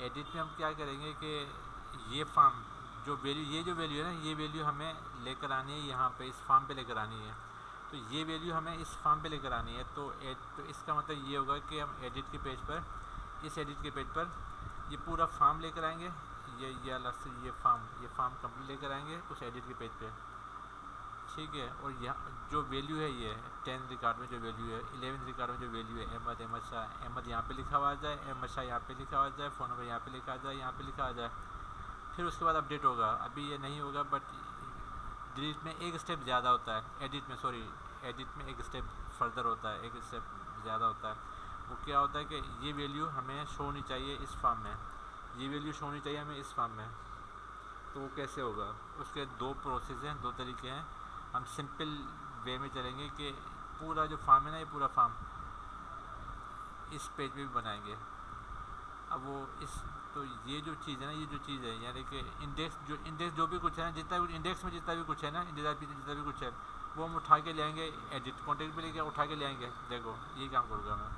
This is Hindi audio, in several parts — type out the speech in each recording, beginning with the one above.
एडिट में हम क्या करेंगे कि ये फार्म जो वैल्यू, ये जो वैल्यू है ना, ये वैल्यू हमें लेकर आनी है यहाँ पे, इस फार्म पे लेकर आनी है। तो ये वैल्यू हमें इस फार्म पे लेकर आनी है। तो इसका मतलब ये होगा कि हम एडिट के पेज पर, इस एडिट के पेज पर ये पूरा फार्म लेकर आएंगे, ये अलग से ये फार्म कंप्लीट लेकर आएंगे उस एडिट के पेज पे, ठीक है। और यहाँ जो वैल्यू है, ये 10 रिकॉर्ड में जो वैल्यू है, 11 रिकॉर्ड में जो वैल्यू है, अहमद शाह, अहमद यहाँ पे लिखा हुआ आ जाए, अहमद शाह यहाँ पे लिखा हुआ आ जाए, फ़ोन नंबर यहाँ पे लिखा आ जाए, यहाँ पे लिखा आ जाए। फिर उसके बाद अपडेट होगा। अभी ये नहीं होगा, बट डिलीट में एक स्टेप ज़्यादा होता है, एडिट में एक स्टेप फर्दर होता है, एक स्टेप ज़्यादा होता है। वो क्या होता है कि ये वैल्यू हमें शो होनी चाहिए इस फॉर्म में, ये वैल्यू शो होनी चाहिए हमें इस फॉर्म में। तो वो कैसे होगा? उसके दो प्रोसेस हैं, दो तरीके हैं। हम सिंपल वे में चलेंगे कि पूरा जो फॉर्म है ना, ये पूरा फॉर्म इस पेज पे भी बनाएंगे। अब वो इस, तो ये जो चीज़ है ना, ये जो चीज़ है यानी कि इंडेक्स जो भी कुछ है ना, जितना भी इंडेक्स में जितना भी कुछ है ना, इंडेक्स जितना भी कुछ है, वो हम उठा के ले आएंगे, एडिट कॉन्टेक्ट पे लेके उठा के ले आएंगे। देखो ये काम करूँगा मैं।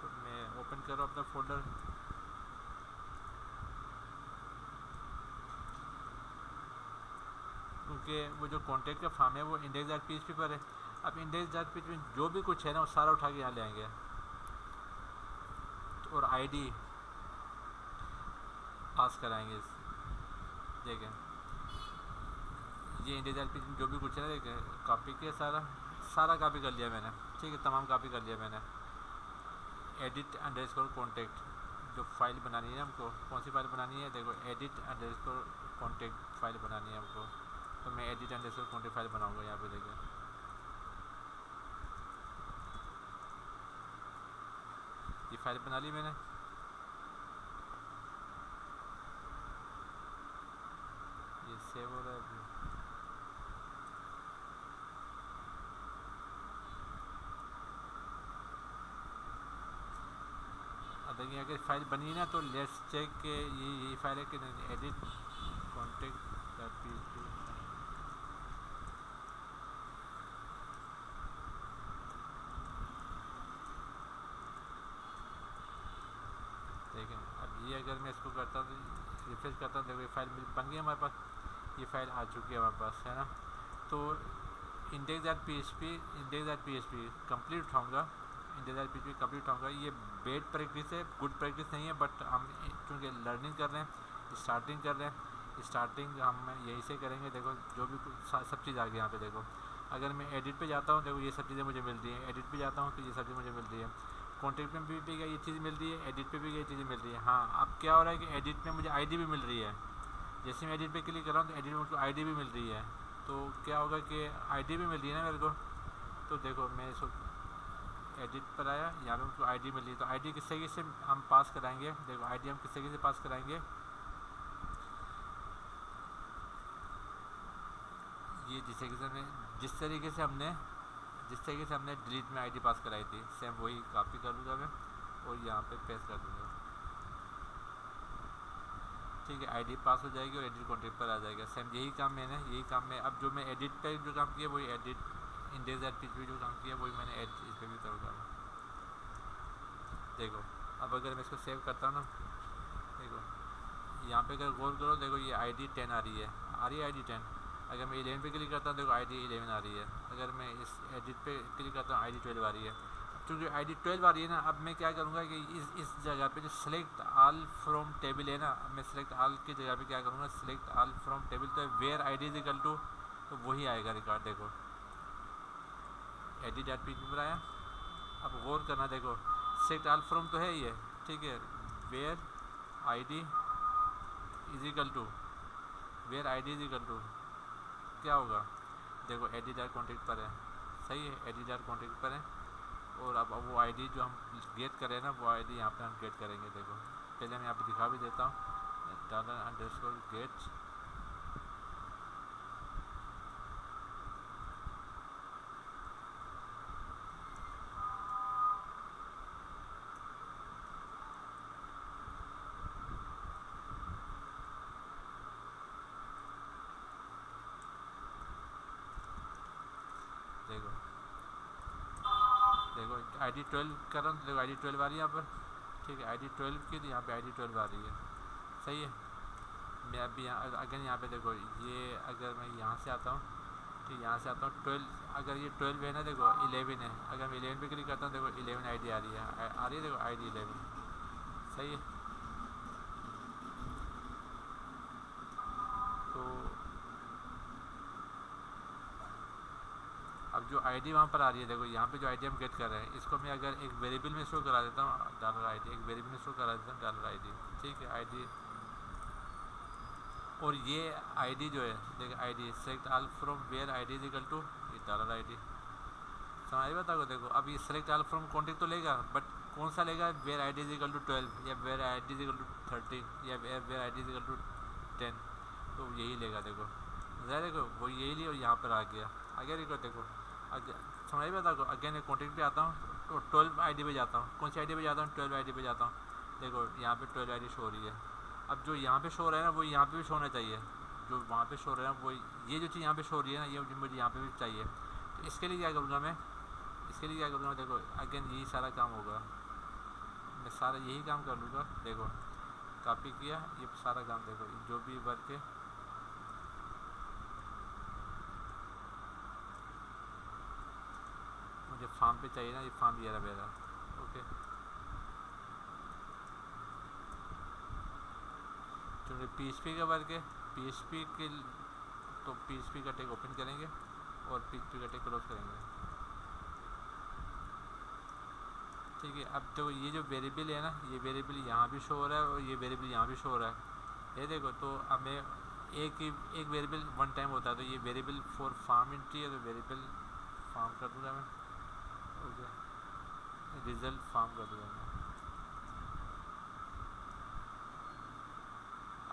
तो मैं ओपन कर रहा हूँ अपना फोल्डर, क्योंकि वो जो कॉन्टेक्ट का फॉर्म है वो index.php पर है। अब index.php में जो भी कुछ है ना, वो सारा उठा के यहाँ ले आएंगे। और आईडी पास कराएंगे। देखें ये index.php में जो भी कुछ है ना, देखें कॉपी किया, सारा कॉपी कर लिया मैंने, ठीक है, तमाम कॉपी कर लिया मैंने। edit_contact जो फाइल बनानी है हमको, कौन सी फाइल बनानी है? देखो edit_contact फाइल बनानी है हमको। तो मैं edit_contact फाइल बनाऊंगा यहाँ पे। देखिए ये फाइल बना ली मैंने। ये सेव हो रहा है अभी। अब देखिए अगर फाइल बनी है ना, तो लेट्स चेक के ये फाइल है कि एडिट contact.php। देखें अब ये अगर मैं इसको करता हूँ, तो रिफ्रेश करता हूँ, देखो ये फाइल बन गई हमारे पास, ये फाइल आ चुकी है हमारे पास, है ना। तो index.php कंप्लीट उठाऊँगा, index.php कंप्लीट उठाऊँगा। ये बेड प्रैक्टिस है, गुड प्रैक्टिस नहीं है, बट हम चूँकि लर्निंग कर रहे हैं, स्टार्टिंग कर रहे हैं, स्टार्टिंग हम यही से करेंगे। देखो जो भी सब चीज़ आ गई यहाँ पे। देखो अगर मैं एडिट पे जाता हूँ, देखो ये सब चीज़ें मुझे मिल रही हैं। एडिट पे जाता हूँ तो ये सब चीज़ें मुझे मिल रही है। कॉन्टेक्ट में भी ये चीज़ मिल रही है, एडिट पे भी ये चीज़ें मिल रही है। हाँ अब क्या हो रहा है कि एडिट में मुझे आईडी भी मिल रही है। जैसे मैं एडिट पे क्लिक कर रहा हूँ तो एडिट में मुझको आईडी भी मिल रही है। तो क्या होगा कि आईडी भी मिल रही है ना मेरे को। तो देखो मैं इसको एडिट पर आया, यहाँ पे मुझको आईडी मिल रही है। तो आईडी किस तरीके से हम पास कराएंगे? देखो आईडी हम किस तरीके से पास कराएंगे, ये जिस तरीके से हमने डिलीट में आईडी पास कराई थी, सेम वही कॉपी कर लूँगा मैं और यहाँ पे पेस्ट कर दूँगा, ठीक है। आईडी पास हो जाएगी और एडिट कॉन्टेक्ट पर आ जाएगा। सेम यही काम मैं अब जो मैं एडिट पे जो काम किया वही एडिट index.php जो काम किया वही मैंने इस पर भी करूँगा मैं। देखो अब अगर मैं इसको सेव करता हूँ ना, देखो यहाँ पे अगर गौर करो, देखो ये आईडी 10 आ रही है आईडी 10। अगर मैं 11 पे क्लिक करता हूँ, देखो आईडी 11 आ रही है। अगर मैं इस एडिट पे क्लिक करता हूँ, आईडी 12 आ रही है। क्योंकि आईडी 12 आ रही है ना, अब मैं क्या करूँगा कि इस जगह पे जो सेलेक्ट ऑल फ्रॉम टेबल है ना, मैं सेलेक्ट ऑल की जगह पे क्या करूँगा, सेलेक्ट ऑल फ्रॉम टेबल, तो where ID is equal to, तो वही आएगा रिकॉर्ड। देखो edit.php पर आया। अब गौर करना, देखो सेलेक्ट ऑल फ्रॉम तो है ये, ठीक है। Where ID is equal to, where ID is equal to क्या होगा? देखो edit.contact पर है, सही है, edit.contact पर है। और अब वो आईडी जो हम गेट करें ना, वो आईडी यहाँ पे हम गेट करेंगे। देखो पहले मैं यहाँ पे दिखा भी देता हूँ, $_get। देखो देखो आईडी 12 कर रहा हूँ, देखो आईडी 12 आ रही है यहाँ पर। ठीक है, ID 12 की, तो यहाँ पे ID 12 आ रही है, सही है। मैं अभी यहाँ अगर यहाँ पे देखो, ये अगर मैं यहाँ से आता हूँ, ठीक, यहाँ से आता हूँ 12, अगर ये 12 है ना, देखो 11 है, अगर मैं 11 पे क्लिक करता हूँ, देखो 11 ID आ रही है, देखो ID 11, सही है। तो अब जो ID वहाँ पर आ रही है, देखो यहाँ पे जो ID हम गेट कर रहे हैं, इसको मैं अगर एक वेरिएबल में स्टोर करा देता हूँ, $ID, एक वेरिएबल में स्टोर करा देता हूँ $ID, ठीक है, ID, और ये ID जो है, देखो ID select all from where ID is equal to $ID, समझ बताओ। देखो अब ये सेलेक्ट ऑल फ्रॉम कॉन्टेक्ट तो लेगा, बट कौन सा लेगा, where ID is equal to 12 या where ID is equal to 13 या where ID is equal to 10, तो यही लेगा। देखो देखो वो यही लिया और यहाँ पर आ गया, देखो देखो समझ में बताओ। अगेन कॉन्टेक्ट पे आता हूँ तो 12 ID पे जाता हूँ, कौन सी ID पे जाता हूँ, 12 ID पे जाता हूँ, देखो यहाँ पे 12 ID शो हो रही है। अब जो यहाँ पे शो रहा है ना, वो यहाँ पे भी शो होना चाहिए, जो वहाँ पे शो रहा है वो, ये जो चीज़ यहाँ पे शो हो रही है ना, ये मुझे यहाँ पे भी चाहिए। तो इसके लिए क्या करूँगा मैं, देखो अगेन यही सारा काम होगा, मैं सारा यही काम कर लूँगा। देखो कॉपी किया, ये सारा काम, देखो जो भी वर्क है, मुझे फॉर्म पे चाहिए ना, ये फॉर्म ये रहा मेरा, ओके। चूँकि PHP का वर्क है, PHP के, तो PHP का टैग ओपन करेंगे और PHP का टैग क्लोज करेंगे, ठीक है। अब तो ये जो वेरिएबल है ना, ये वेरिएबल यहाँ भी शो हो रहा है और ये वेरिएबल यहाँ भी शो हो रहा है, ये देखो। तो हमें एक वेरिएबल वन टाइम होता है, तो ये वेरिएबल फॉर फार्म एंट्री है, तो वेरिएबल फार्म कर दूँगा मैं, ओके, रिजल्ट फार्म कर दूँगा मैं।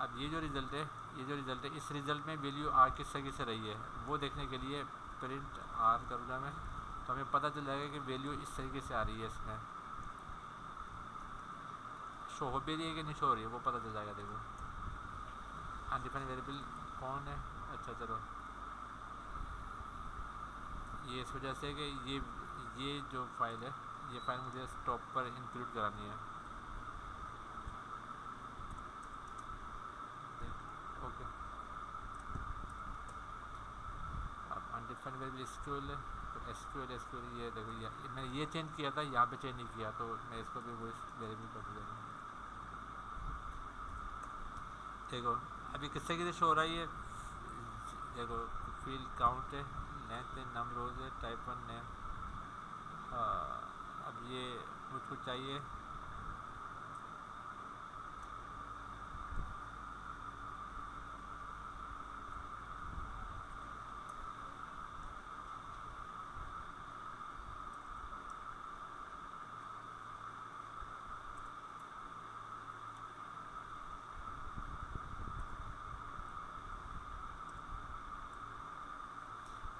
अब ये जो रिज़ल्ट है, इस रिज़ल्ट में वैल्यू आर किस तरीके से रही है वो देखने के लिए प्रिंट आर करूँगा मैं, तो हमें पता चल जाएगा कि वैल्यू इस तरीके से आ रही है, इसमें शो हो भी रही है कि नहीं शो हो रही है, वो पता चल जाएगा। देखो अनडिफाइंड वेरिएबल कौन है, अच्छा चलो, ये इस वजह से कि ये जो फाइल है, ये फाइल मुझे स्टॉप पर इंक्लूड करानी है, ओके। अब अनडिफाइंड वेरिएबल SQL है, तो SQL ये देखो, ये मैंने ये चेंज किया था, यहाँ पे चेंज नहीं किया, तो मैं इसको भी वो वेरिएबल कर दूँगा। देखो अभी किससे किसे शो हो रहा है ये, देखो फील्ड काउंट है, लेंथ है, नम रोज है, टाइप 1 नेम। अब ये मुझको चाहिए,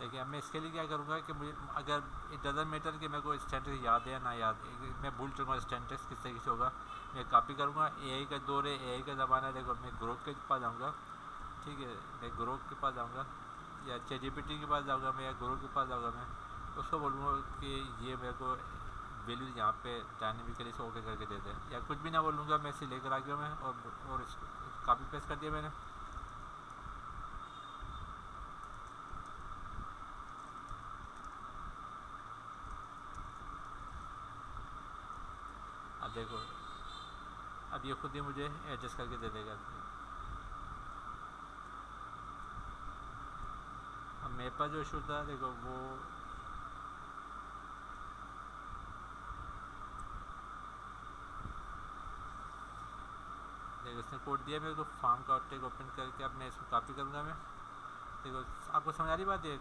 देखिए अब मैं इसके लिए क्या करूँगा कि मुझे, अगर इट डजंट मैटर कि मेरे को स्टैंडर्ड याद है या ना याद, मैं भूल चुका हूँ स्टैंडर्ड किस तरीके से होगा, मैं कॉपी करूँगा। AI का दौर है, AI का ज़माना है, देखो मैं ग्रोक के पास जाऊँगा, ठीक है, मैं ग्रोक के पास जाऊँगा या ChatGPT के पास जाऊँगा मैं, या ग्रोक के पास जाऊँगा मैं, उसको बोलूँगा कि ये मेरे को वैल्यू यहाँ पे डायनेमिकली से ओके करके दे दे, या कुछ भी ना बोलूँगा, मैं इसे लेकर आ गया मैं, और कॉपी पेस्ट कर दिया मैंने। अब देखो अब ये खुद ही मुझे एडजस्ट करके दे देगा। अब मेरे पास जो इशू था, देखो वो देखो इसने कोड दिया मेरे को, फार्म का टेक ओपन करके, अब मैं इसको कॉपी करूँगा मैं। देखो आपको समझ आ रही बात है,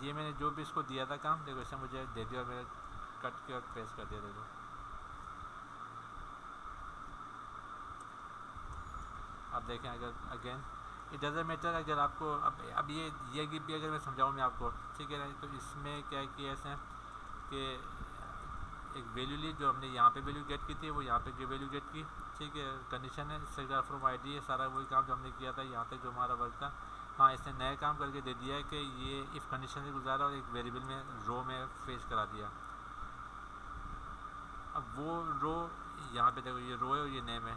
ये मैंने जो भी इसको दिया था काम, देखो इसने मुझे दे दिया और मैंने कट के और पेस्ट कर दिया। देखो आप देखें, अगर अगेन इट डजंट मैटर, अगर आपको अब ये भी अगर मैं समझाऊँ मैं आपको, ठीक है ना, तो इसमें क्या किया इसने कि एक वैल्यू ली, जो हमने यहाँ पे वैल्यू गेट की थी, वो यहाँ पे वैल्यू गेट की, ठीक है, कंडीशन है, सेलेक्ट फ्रॉम ID है, सारा वही काम जो हमने किया था यहाँ तक जो हमारा वर्क था। हाँ, इसने नया काम करके दे दिया है कि ये इफ़ कंडीशन से गुजारा और एक वेरिएबल में रो में फेच करा दिया। अब वो रो यहाँ पे देखो ये रो है और ये नेम है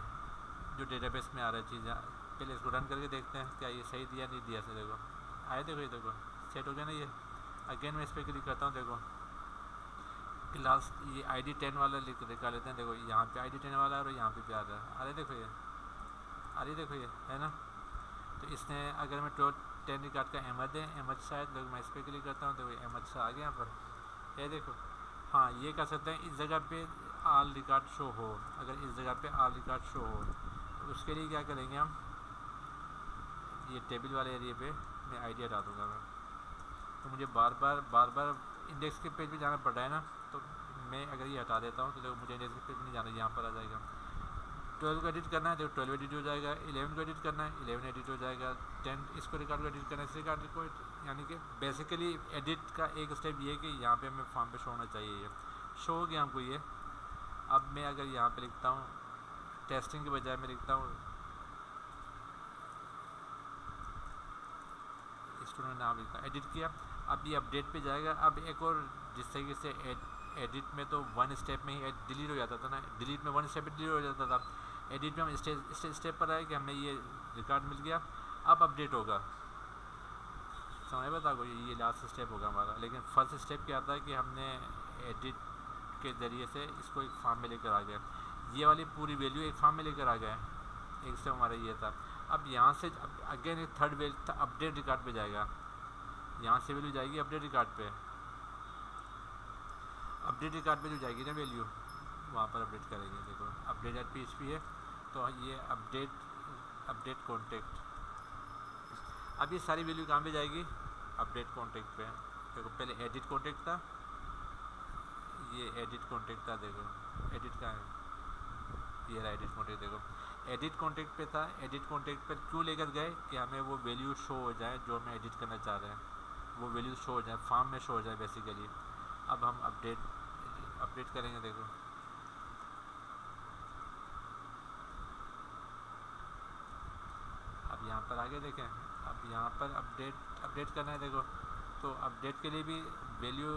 जो डेटाबेस में आ रहा है चीज़। पहले इसको रन करके देखते हैं क्या ये सही दिया नहीं दिया से। देखो आए, देखो ये देखो सेट हो गया ना ये। अगेन मैं इस पर क्लिक करता हूँ, देखो क्लास ये ID 10 वाला निकाल लेते हैं। देखो यहाँ पे ID 10 वाला है और यहाँ पे आ रहा है। अरे देखो ये, अरे देखो ये है ना। तो इसने अगर मैं 10 रिकॉर्ड का अहमद है, अहमद शायद, देखो मैं इस पर क्लिक करता हूँ, देखो अहमद शाह आ गया यहाँ पर। ये देखो हाँ ये कर सकते हैं इस जगह पे ऑल रिकॉर्ड शो हो। अगर इस जगह पे ऑल रिकॉर्ड शो हो तो उसके लिए क्या करेंगे हम, ये टेबल वाले एरिया पे मैं आइडिया डाल दूँगा मैं। तो मुझे बार बार इंडेक्स के पेज पे जाना पड़ रहा है ना, तो मैं अगर ये हटा देता हूँ तो देखो मुझे इंडेक्स के पेज पे नहीं जाना, यहाँ पर आ जाएगा। 12 को एडिट करना है, देखो 12 एडिट हो जाएगा। 11 को एडिट करना है, 11 एडिट हो जाएगा। 10 इसको रिकॉर्ड को एडिट करना है, इस रिकॉर्ड को, यानी कि बेसिकली एडिट का एक स्टेप ये है कि यहाँ पे हमें फॉर्म पे शो होना चाहिए। ये शो हो गया हमको ये। अब मैं अगर यहाँ पे लिखता हूँ टेस्टिंग के बजाय मैं लिखता हूँ स्टूडेंट नाम लिखता, एडिट किया। अब ये अपडेट पे जाएगा। अब एक और जिस तरीके से एडिट में तो वन स्टेप में ही डिलीट हो जाता था ना, डिलीट में वन स्टेप डिलीट हो जाता था। एडिट में हम स्टेप पर आए कि हमें ये रिकॉर्ड मिल गया, अब अपडेट होगा। समझ बता को ये लास्ट स्टेप होगा हमारा। लेकिन फर्स्ट स्टेप क्या था कि हमने एडिट के ज़रिए से इसको एक फॉर्म में लेकर आ गए। ये वाली पूरी वैल्यू एक फॉर्म में लेकर आ गए। एक स्टेप हमारा ये था। अब यहाँ से अगेन एक थर्ड वैल्यू अपडेट रिकॉर्ड पे जाएगा। यहाँ से वैल्यू जाएगी अपडेट रिकॉर्ड पे। अपडेट रिकॉर्ड पे जो जाएगी ना वैल्यू, वहाँ पर अपडेट करेंगे। देखो अपडेट एट PHP है, तो ये अपडेट कॉन्टेक्ट। अब ये सारी वैल्यू कहाँ पे जाएगी, अपडेट कॉन्टेक्ट पे। देखो पहले एडिट कॉन्टेक्ट था, ये एडिट कॉन्टेक्ट था। देखो एडिट का है, ये रहा एडिट कॉन्टेक्ट। देखो एडिट कॉन्टेक्ट पे था। एडिट कॉन्टेक्ट पर क्यों लेकर गए कि हमें वो वैल्यू शो हो जाए जो हमें एडिट करना चाह रहे हैं, वो वैल्यू शो हो जाए, फॉर्म में शो हो जाए बेसिकली। अब हम अपडेट करेंगे। देखो अब यहाँ पर आगे देखें, अब यहाँ पर अपडेट करना है। देखो तो अपडेट के लिए भी वैल्यू,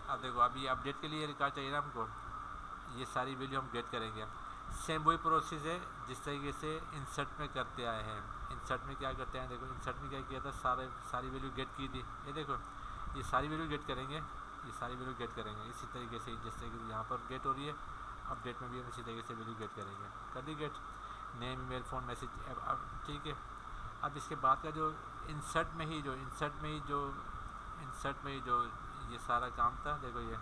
अब देखो अब ये अपडेट के लिए रिकॉर्ड चाहिए ना हमको, ये सारी वैल्यू हम गेट करेंगे। सेम वही प्रोसेस है जिस तरीके से इंसर्ट में करते आए हैं। इंसर्ट में क्या करते हैं, देखो इंसर्ट में क्या किया था, सारी वैल्यू गेट की थी। ये देखो ये सारी वैल्यू गेट करेंगे, ये सारी वैल्यू गेट करेंगे इसी तरीके से, जिस तरीके से यहाँ पर गेट हो रही है, अपडेट में भी हम इसी तरीके से वैल्यू गेट करेंगे। कर दी get, name email phone message. अब ठीक है। अब इसके बाद का जो इंसर्ट में ही जो ये सारा काम था, देखो ये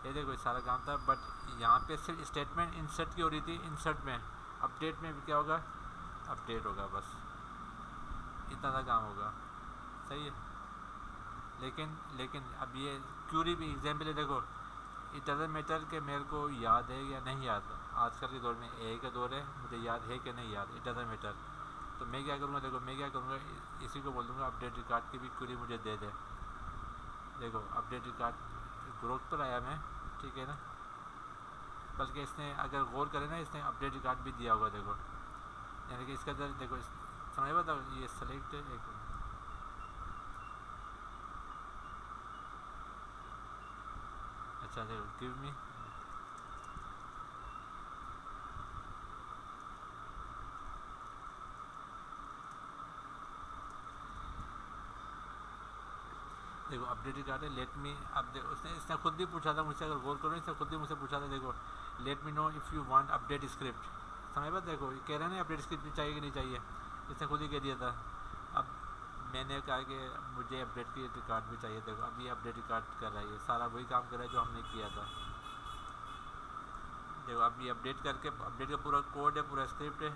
देखो ये सारा काम था। बट यहाँ पे सिर्फ स्टेटमेंट इंसर्ट की हो रही थी। इंसर्ट में, अपडेट में भी क्या होगा, अपडेट होगा, बस इतना सा काम होगा। सही है। लेकिन अब ये क्यूरी भी एग्जाम्पल है। देखो इट डजंट मैटर कि मेरे को याद है या नहीं याद। आजकल के दौर में AI का दौर है, मुझे याद है कि नहीं याद, इट डजंट मैटर। तो मैं क्या करूँगा, देखो मैं क्या करूँगा, इसी को बोल दूँगा अपडेट रिकॉर्ड की भी क्यूरी मुझे दे दे। देखो अपडेट रिकॉर्ड ग्रोथ पर आया मैं, ठीक है ना। बल्कि इसने अगर गौर करें ना, इसने अपडेट रिकॉर्ड भी दिया होगा। देखो यानी कि इसका अंदर देखो समझ बताओ, ये सेलेक्ट एक, अच्छा देखो गिव मी, देखो अपडेट रिकॉर्ड है। लेट मी, अब देखो इसने खुद भी पूछा था मुझसे, अगर गौर करो इसने खुद भी मुझसे पूछा था। देखो let me know if you want update script. समझ बात, देखो ये कह रहे हैं ना अपडेट स्क्रिप्ट चाहिए कि नहीं चाहिए, इसने खुद ही कह दिया था। अब मैंने कहा कि मुझे अपडेट की रिकॉर्ड भी चाहिए। देखो अब ये अपडेट रिकॉर्ड कर रहा है, ये सारा वही काम कर रहा है जो हमने किया था। देखो अब ये अपडेट करके, अपडेट का पूरा कोड है, पूरा स्क्रिप्ट है।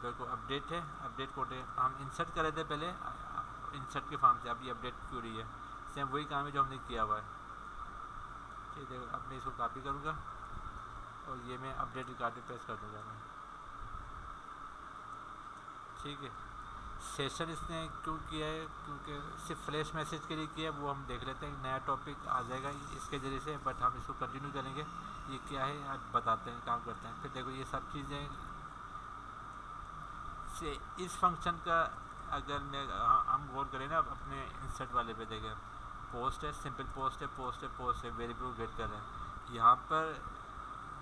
देखो अपडेट है, अपडेट कोड है, हम इंसर्ट कर रहे थे पहले इंसर्ट के फॉर्म से, अब ये अपडेट क्यों रही है, सेम वही काम है जो हमने किया हुआ है। ठीक है, अब मैं इसको कॉपी करूँगा और ये मैं अपडेट रिकॉर्ड पे पेस्ट कर दूँगा मैं। ठीक है। सेशन इसने क्यों किया है, क्योंकि सिर्फ फ्लैश मैसेज के लिए किया है, वो हम देख लेते हैं। नया टॉपिक आ जाएगा इसके ज़रिए से, बट हम इसको कंटिन्यू करेंगे। ये क्या है आज बताते हैं, काम करते हैं। फिर देखो ये सब चीज़ें से इस फंक्शन का अगर मैं हम गौर करें ना अपने इंसर्ट वाले पे, देखें पोस्ट है, सिंपल पोस्ट है, वेरिएबल गेट कर रहे हैं। यहाँ पर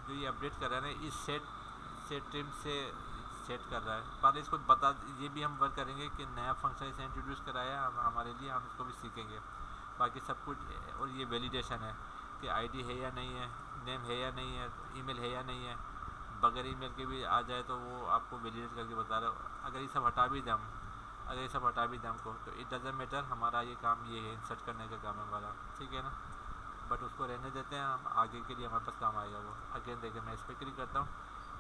जो ये अपडेट कर रहा है ना, इस सेट ट्रिम से सेट कर रहा है। पर इसको बता, ये भी हम वर्क करेंगे कि नया फंक्शन इसे इंट्रोड्यूस कराया हमारे लिए, हम इसको भी सीखेंगे। बाकी सब कुछ, और ये वैलिडेशन है कि आईडी है या नहीं है, नेम है या नहीं है, ईमेल है या नहीं है। बगैर ईमेल के भी आ जाए तो वो आपको वैलिडेट करके बता रहा है। अगर ये सब हटा भी दें अगर ये सब हटा भी दें हमको, तो इट डजंट मैटर, हमारा ये काम ये है, इंसर्ट करने का काम है हमारा, ठीक है ना। बट उसको रहने देते हैं, हम आगे के लिए हमारे पास काम आएगा वो। अगेन देखिए, मैं इस पर क्लिक करता हूँ,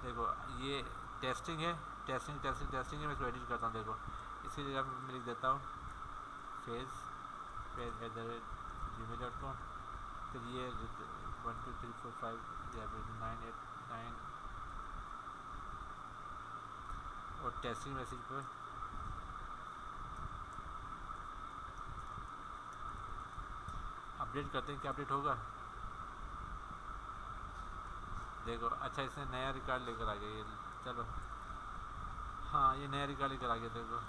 देखो ये टेस्टिंग है, टेस्टिंग है। मैं इसको एडिट करता हूँ, देखो इसकी जगह मैं लिख देता हूँ फेज@gmail.com। फिर ये 1 2 3 4 5 या 9 8 9 और टेस्टिंग मैसेज पर अपडेट करते हैं। क्या अपडेट होगा, देखो अच्छा इसने नया रिकॉर्ड लेकर आ गया ये, चलो हाँ ये नया रिकॉर्ड लेकर आ गया, देखो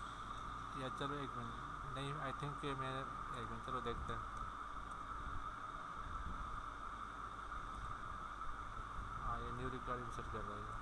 या चलो एक मिनट, नहीं आई थिंक कि मैं एक मिनट, चलो देखते हैं। हाँ ये न्यू रिकॉर्ड इंसर्ट कर रहा है।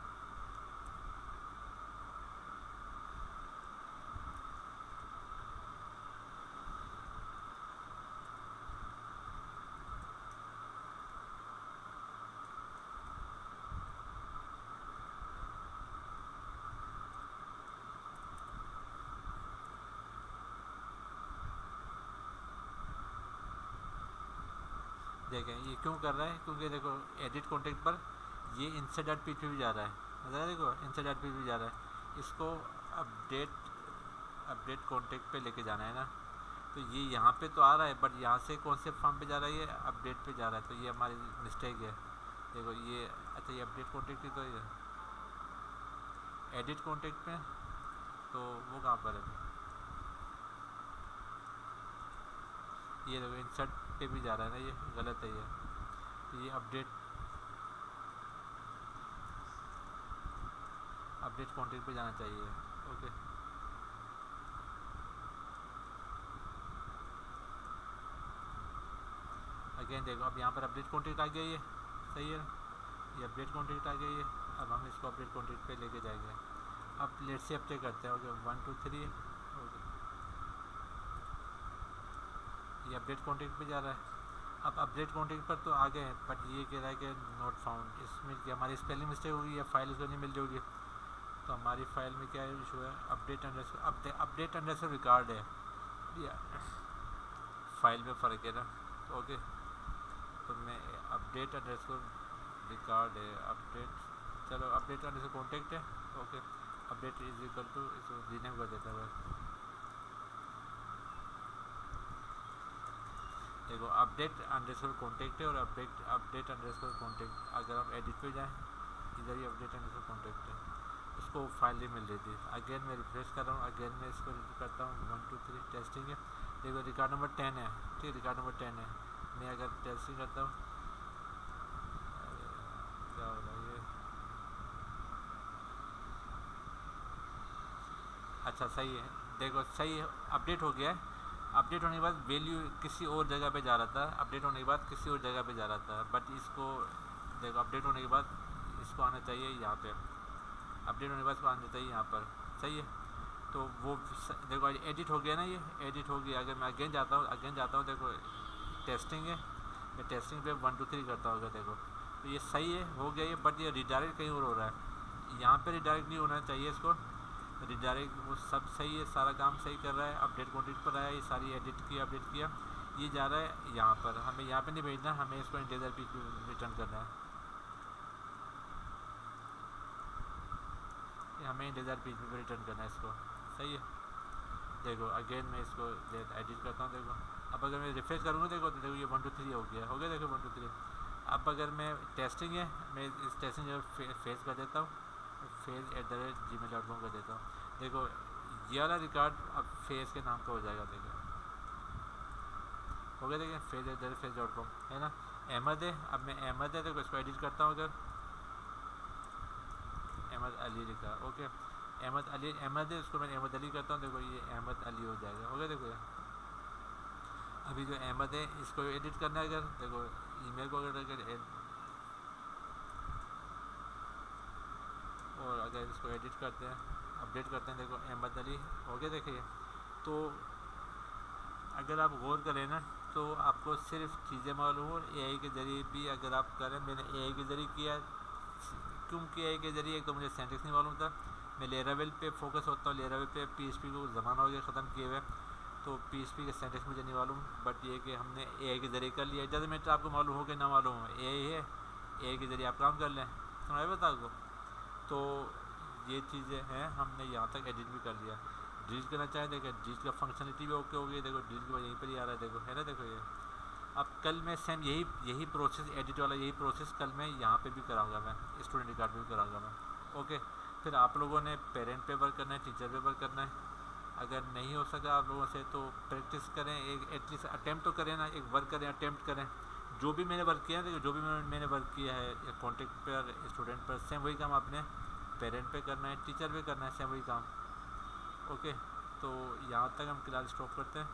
देखें ये क्यों कर रहा है, क्योंकि देखो एडिट कॉन्टेक्ट पर ये insert.php भी जा रहा है, मतलब देखो insert.php जा रहा है। इसको अपडेट कॉन्टेक्ट पे लेके जाना है ना, तो ये यहाँ पे तो आ रहा है, बट यहाँ से कौन से फॉर्म पे जा रहा है, ये अपडेट पे जा रहा है, तो ये हमारी मिस्टेक है। देखो ये अच्छा, ये अपडेट कॉन्टेक्ट ही तो है, एडिट कॉन्टेक्ट पे, तो वो कहाँ पर है, ये देखो इंसर्ट पे भी जा रहा है ना, ये गलत है। ये अपडेट कॉन्टेक्ट पे जाना चाहिए। ओके अगेन देखो, अब यहाँ पर अपडेट कॉन्टेक्ट आ गया, ये सही है, ये अपडेट कॉन्टेक्ट आ गया ये। अब हम इसको अपडेट कॉन्टेक्ट पे लेके जाएंगे। अब लेट से अपडेट करते हैं, ओके 1 2 3 ओके, ये अपडेट कॉन्टेक्ट पे जा रहा है। अब अपडेट कॉन्टेक्ट पर तो आ गए हैं, बट ये कह रहा है कि नॉट फाउंड, इसमें कि हमारी स्पेलिंग मिस्टेक होगी या फाइल उसको नहीं मिल जाएगी। तो हमारी फाइल में क्या इशू है, अपडेट अंडरस्कोर रिकॉर्ड है या फाइल में फ़र्क है ना, तो ओके। तो मैं अपडेट अंडरस्कोर रिकॉर्ड है, अपडेट, चलो अपडेट अंडरस्कोर कॉन्टेक्ट है, okay. Update is equal to, इसको रीनेम कर देता है बस। देखो अपडेट अंडरस्कोर कॉन्टेक्ट है और अपडेट अंडरस्कोर कॉन्टेक्ट, अगर हम एडिट पे जाएं, इधर ही अपडेट अंडरस्कोर कॉन्टेक्ट है, उसको फाइल ही मिल रही थी। अगेन मैं रिफ्रेश कर रहा हूँ, अगेन मैं इसको करता हूँ 1 2 3 टेस्टिंग है। देखो रिकॉर्ड नंबर 10 है, ठीक, रिकॉर्ड नंबर 10 है। मैं अगर टेस्टिंग करता हूँ, क्या हो रहा है ये, अच्छा सही है, देखो सही है, अपडेट हो गया है। अपडेट होने के बाद वैल्यू किसी और जगह पे जा रहा था, अपडेट होने के बाद किसी और जगह पे जा रहा था, बट इसको देखो अपडेट होने के बाद इसको आना चाहिए यहाँ पे, अपडेट होने के बाद इसको आना चाहिए यहाँ पर, सही है। तो वो देखो एडिट हो गया ना, ये एडिट हो गया। अगर मैं अगेन जाता हूँ, देखो टेस्टिंग है, मैं टेस्टिंग पे 1 2 3 करता हूँ, देखो तो ये सही है, हो गया ये, बट ये रिडायरेक्ट कहीं और हो रहा है, यहाँ पे रिडायरेक्ट नहीं होना चाहिए इसको, रिडायरेक्ट वो सब सही है, सारा काम सही कर रहा है। अपडेट कॉन्टेक्ट पर आया, ये सारी एडिट किया, अपडेट किया, ये जा रहा है यहाँ पर, हमें यहाँ पे नहीं भेजना, हमें इसको इंटीजर पे रिटर्न करना है, हमें इंटीजर पे रिटर्न करना है इसको, सही है। देखो अगेन मैं इसको एडिट करता हूँ, देखो अब अगर मैं रिफ्रेश करूँगा, देखो तो देखो ये 1 2 3 हो गया, देखो 1 2 3। अब अगर मैं टेस्टिंग है, मैं इस टेस्टिंग जो फेस कर देता हूँ, फेज@gmail.com कर देता हूँ। देखो ये वाला रिकॉर्ड अब फेज के नाम का हो जाएगा, देखो हो गया, देखिए फेज@फेज.com है ना। अहमद है, अब मैं अहमद है, देखो इसको एडिट करता हूँ, अगर अहमद अली लिखा, ओके अहमद है, उसको मैं अहमद अली करता हूँ, देखो ये अहमद अली हो जाएगा, हो गया। देखो अभी जो अहमद है, इसको एडिट करना है, अगर देखो ईमेल को अगर, देखो ईमेल को अगर मैं एडिट करता हूँ, अहमद अली लिखा, ओके अहमद अली अहमद है, उसको मैं अहमद अली करता हूँ, देखो ये अहमद अली हो जाएगा, हो गया। देखो अभी जो अहमद है, इसको एडिट करना है, अगर देखो ईमेल को अगर अगर इसको एडिट करते हैं, अपडेट करते हैं, देखो अहमद अली हो गया। देखिए तो अगर आप गौर करें ना तो आपको सिर्फ चीज़ें मालूम हो एआई के ज़रिए भी अगर आप करें। मैंने एआई के ज़रिए किया, क्योंकि एआई के ज़रिए एक तो मुझे सिंटैक्स नहीं मालूम था। मैं लेरावेल पे फोकस होता हूँ, लेरावेल पे पीएचपी को ज़माना हो गया ख़त्म किए हुए, तो पीएचपी के सिंटैक्स मुझे नहीं मालूम। बट ये कि हमने एआई के ज़रिए कर लिया। जैसे मैं आपको मालूम हो कि ना मालूम हो, एआई है, एआई के ज़रिए आप काम कर लें, समझ बता आपको। तो ये चीज़ें हैं, हमने यहाँ तक एडिट भी कर लिया। डिलीट करना चाहें, देखो डिलीट का फंक्शनलिटी भी ओके हो गई। देखो डिलीट के बाद यहीं पर ही आ रहा है, देखो है ना, देखो ये। अब कल मैं सेम यही प्रोसेस, एडिट वाला यही प्रोसेस कल मैं यहाँ पे भी कराऊंगा, मैं स्टूडेंट कार्ड पे भी कराऊंगा मैं। ओके, फिर आप लोगों ने पेरेंट पे वर्क करना है, टीचर पे वर्क करना है। अगर नहीं हो सका आप लोगों से तो प्रैक्टिस करें, एक एटलीस्ट अटैम्प्ट तो करें ना, एक वर्क करें, अटैम्प्ट करें। जो भी मैंने वर्क किया है, देखो जो भी मैंने वर्क किया है कॉन्टेक्ट पर, स्टूडेंट पर, सेम वही काम आपने पेरेंट पे करना है, टीचर पे करना है, सेम वही काम। ओके, तो यहाँ तक हम क्लास स्टॉप करते हैं।